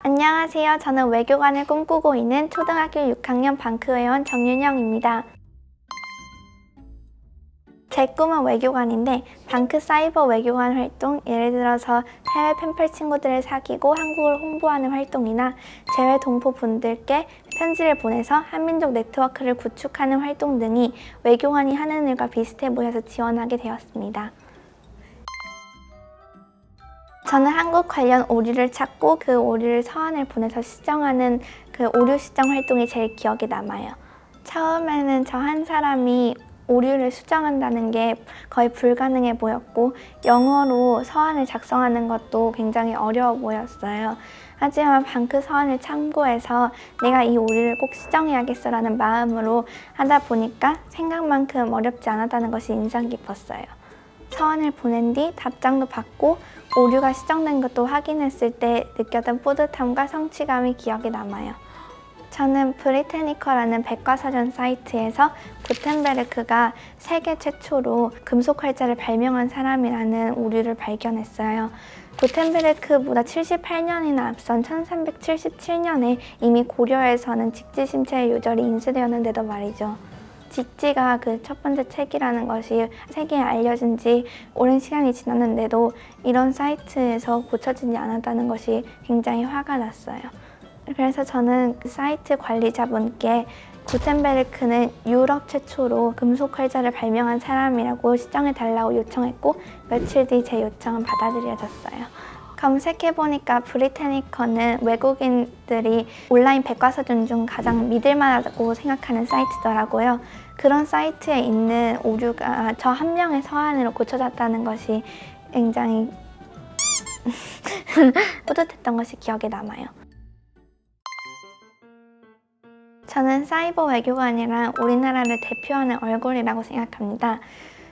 안녕하세요. 저는 외교관을 꿈꾸고 있는 초등학교 6학년 방크회원 정윤영입니다. 제 꿈은 외교관인데 방크 사이버 외교관 활동, 예를 들어서 해외 펜팔 친구들을 사귀고 한국을 홍보하는 활동이나 재외 동포 분들께 편지를 보내서 한민족 네트워크를 구축하는 활동 등이 외교관이 하는 일과 비슷해 보여서 지원하게 되었습니다. 저는 한국 관련 오류를 찾고 그 오류를 서한을 보내서 시정하는 그 오류 시정 활동이 제일 기억에 남아요. 처음에는 저 한 사람이 오류를 수정한다는 게 거의 불가능해 보였고 영어로 서한을 작성하는 것도 굉장히 어려워 보였어요. 하지만 방크 서한을 참고해서 내가 이 오류를 꼭 시정해야겠어라는 마음으로 하다 보니까 생각만큼 어렵지 않았다는 것이 인상 깊었어요. 서한을 보낸 뒤 답장도 받고 오류가 시정된 것도 확인했을 때 느꼈던 뿌듯함과 성취감이 기억에 남아요. 저는 브리테니커라는 백과사전 사이트에서 구텐베르크가 세계 최초로 금속 활자를 발명한 사람이라는 오류를 발견했어요. 구텐베르크보다 78년이나 앞선 1377년에 이미 고려에서는 직지심체 요절이 인쇄되었는데도 말이죠. 직지가 그 첫 번째 책이라는 것이 세계에 알려진 지 오랜 시간이 지났는데도 이런 사이트에서 고쳐지지 않았다는 것이 굉장히 화가 났어요. 그래서 저는 그 사이트 관리자분께 구텐베르크는 유럽 최초로 금속 활자를 발명한 사람이라고 시정해달라고 요청했고 며칠 뒤 제 요청은 받아들여졌어요. 검색해보니까 브리테니커는 외국인들이 온라인 백과사전 중 가장 믿을만하다고 생각하는 사이트더라고요. 그런 사이트에 있는 오류가 저 한 명의 서한으로 고쳐졌다는 것이 굉장히 뿌듯했던 것이 기억에 남아요. 저는 사이버 외교관이란 우리나라를 대표하는 얼굴이라고 생각합니다.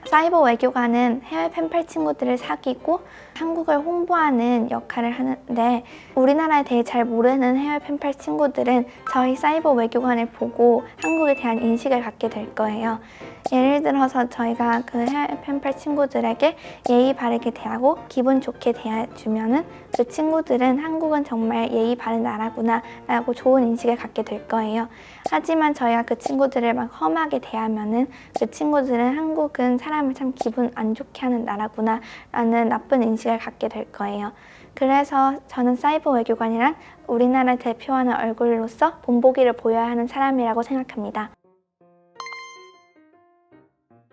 사이버 외교관은 해외 펜팔 친구들을 사귀고 한국을 홍보하는 역할을 하는데 우리나라에 대해 잘 모르는 해외 펜팔 친구들은 저희 사이버 외교관을 보고 한국에 대한 인식을 갖게 될 거예요. 예를 들어서 저희가 그 해외 펜팔 친구들에게 예의 바르게 대하고 기분 좋게 대해주면은 그 친구들은 한국은 정말 예의 바른 나라구나 라고 좋은 인식을 갖게 될 거예요. 하지만 저희가 그 친구들을 막 험하게 대하면은 그 친구들은 한국은 사람을 참 기분 안 좋게 하는 나라구나 라는 나쁜 인식을 갖게 될 거예요. 그래서 저는 사이버 외교관이란 우리나라를 대표하는 얼굴로서 본보기를 보여야 하는 사람이라고 생각합니다.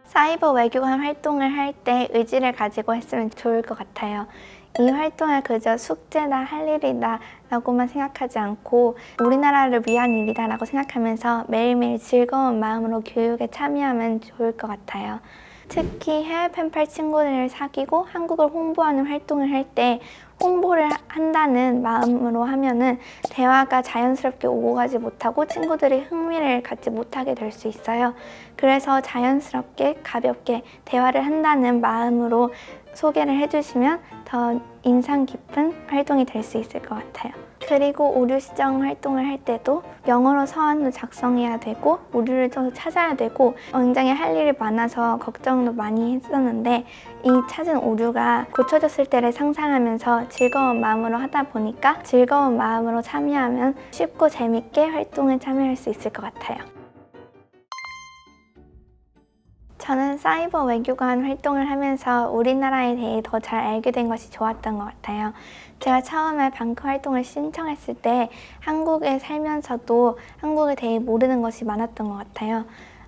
사이버 외교관 활동을 할 때 의지를 가지고 했으면 좋을 것 같아요. 이 활동을 그저 숙제나 할 일이다 라고만 생각하지 않고 우리나라를 위한 일이다 라고 생각하면서 매일매일 즐거운 마음으로 교육에 참여하면 좋을 것 같아요. 특히 해외 펜팔 친구들을 사귀고 한국을 홍보하는 활동을 할 때 홍보를 한다는 마음으로 하면은 대화가 자연스럽게 오고 가지 못하고 친구들이 흥미를 갖지 못하게 될 수 있어요. 그래서 자연스럽게 가볍게 대화를 한다는 마음으로 소개를 해주시면 더 인상 깊은 활동이 될 수 있을 것 같아요. 그리고 오류 시정 활동을 할 때도 영어로 서한도 작성해야 되고 오류를 좀 찾아야 되고 굉장히 할 일이 많아서 걱정도 많이 했었는데 이 찾은 오류가 고쳐졌을 때를 상상하면서 즐거운 마음으로 하다 보니까 즐거운 마음으로 참여하면 쉽고 재밌게 활동에 참여할 수 있을 것 같아요. 저는 사이버 외교관 활동을 하면서 우리나라에 대해 더 잘 알게 된 것이 좋았던 것 같아요. 제가 처음에 방크 활동을 신청했을 때 한국에 살면서도 한국에 대해 모르는 것이 많았던 것 같아요.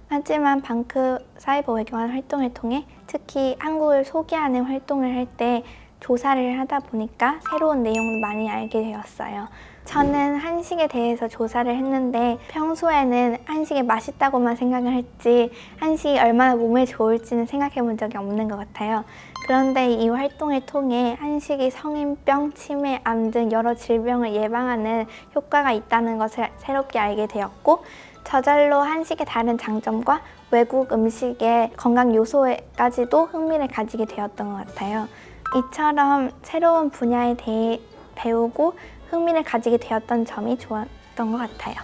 하지만 방크 사이버 외교관 활동을 통해 특히 한국을 소개하는 활동을 할 때 조사를 하다 보니까 새로운 내용을 많이 알게 되었어요. 저는 한식에 대해서 조사를 했는데 평소에는 한식이 맛있다고만 생각을 했지 한식이 얼마나 몸에 좋을지는 생각해 본 적이 없는 것 같아요. 그런데 이 활동을 통해 한식이 성인병, 치매, 암 등 여러 질병을 예방하는 효과가 있다는 것을 새롭게 알게 되었고 저절로 한식의 다른 장점과 외국 음식의 건강 요소에까지도 흥미를 가지게 되었던 것 같아요. 이처럼 새로운 분야에 대해 배우고 흥미를 가지게 되었던 점이 좋았던 것 같아요.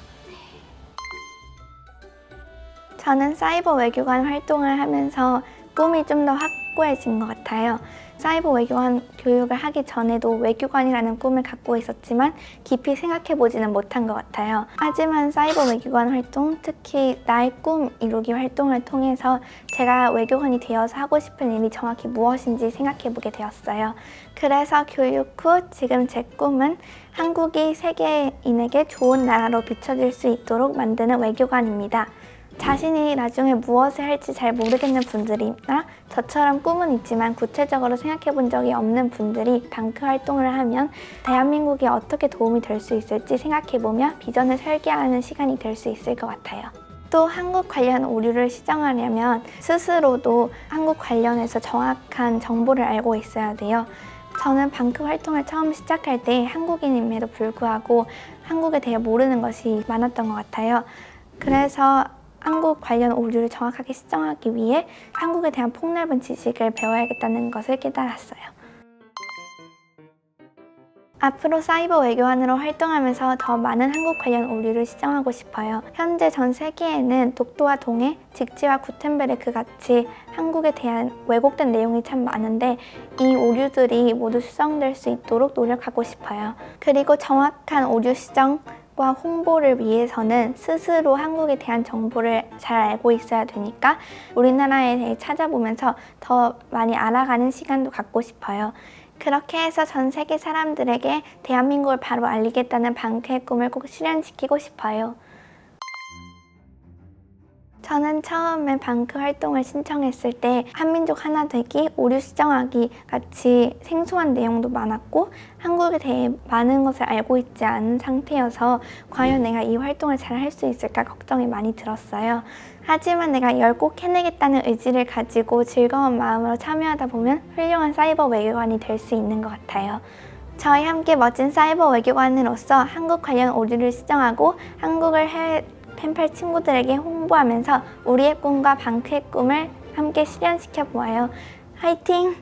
저는 사이버 외교관 활동을 하면서 꿈이 좀 더 확고해진 것 같아요. 사이버 외교관 교육을 하기 전에도 외교관이라는 꿈을 갖고 있었지만 깊이 생각해보지는 못한 것 같아요. 하지만 사이버 외교관 활동, 특히 나의 꿈 이루기 활동을 통해서 제가 외교관이 되어서 하고 싶은 일이 정확히 무엇인지 생각해보게 되었어요. 그래서 교육 후 지금 제 꿈은 한국이 세계인에게 좋은 나라로 비춰질 수 있도록 만드는 외교관입니다. 자신이 나중에 무엇을 할지 잘 모르겠는 분들이나 저처럼 꿈은 있지만 구체적으로 생각해 본 적이 없는 분들이 방크 활동을 하면 대한민국에 어떻게 도움이 될 수 있을지 생각해보며 비전을 설계하는 시간이 될 수 있을 것 같아요. 또 한국 관련 오류를 시정하려면 스스로도 한국 관련해서 정확한 정보를 알고 있어야 돼요. 저는 방크 활동을 처음 시작할 때 한국인임에도 불구하고 한국에 대해 모르는 것이 많았던 것 같아요. 그래서 한국 관련 오류를 정확하게 시정하기 위해 한국에 대한 폭넓은 지식을 배워야겠다는 것을 깨달았어요. 앞으로 사이버 외교관으로 활동하면서 더 많은 한국 관련 오류를 시정하고 싶어요. 현재 전 세계에는 독도와 동해, 직지와 구텐베르크 같이 한국에 대한 왜곡된 내용이 참 많은데 이 오류들이 모두 수정될 수 있도록 노력하고 싶어요. 그리고 정확한 오류 시정 과 홍보를 위해서는 스스로 한국에 대한 정보를 잘 알고 있어야 되니까 우리나라에 대해 찾아보면서 더 많이 알아가는 시간도 갖고 싶어요. 그렇게 해서 전 세계 사람들에게 대한민국을 바로 알리겠다는 방크의 꿈을 꼭 실현시키고 싶어요. 저는 처음에 방크 활동을 신청했을 때 한민족 하나 되기, 오류 시정하기 같이 생소한 내용도 많았고 한국에 대해 많은 것을 알고 있지 않은 상태여서 과연 내가 이 활동을 잘 할 수 있을까 걱정이 많이 들었어요. 하지만 내가 이걸 꼭 해내겠다는 의지를 가지고 즐거운 마음으로 참여하다 보면 훌륭한 사이버 외교관이 될 수 있는 것 같아요. 저희 함께 멋진 사이버 외교관으로서 한국 관련 오류를 시정하고 한국을 해외 펜팔 친구들에게 홍보하면서 우리의 꿈과 방크의 꿈을 함께 실현시켜 보아요. 화이팅!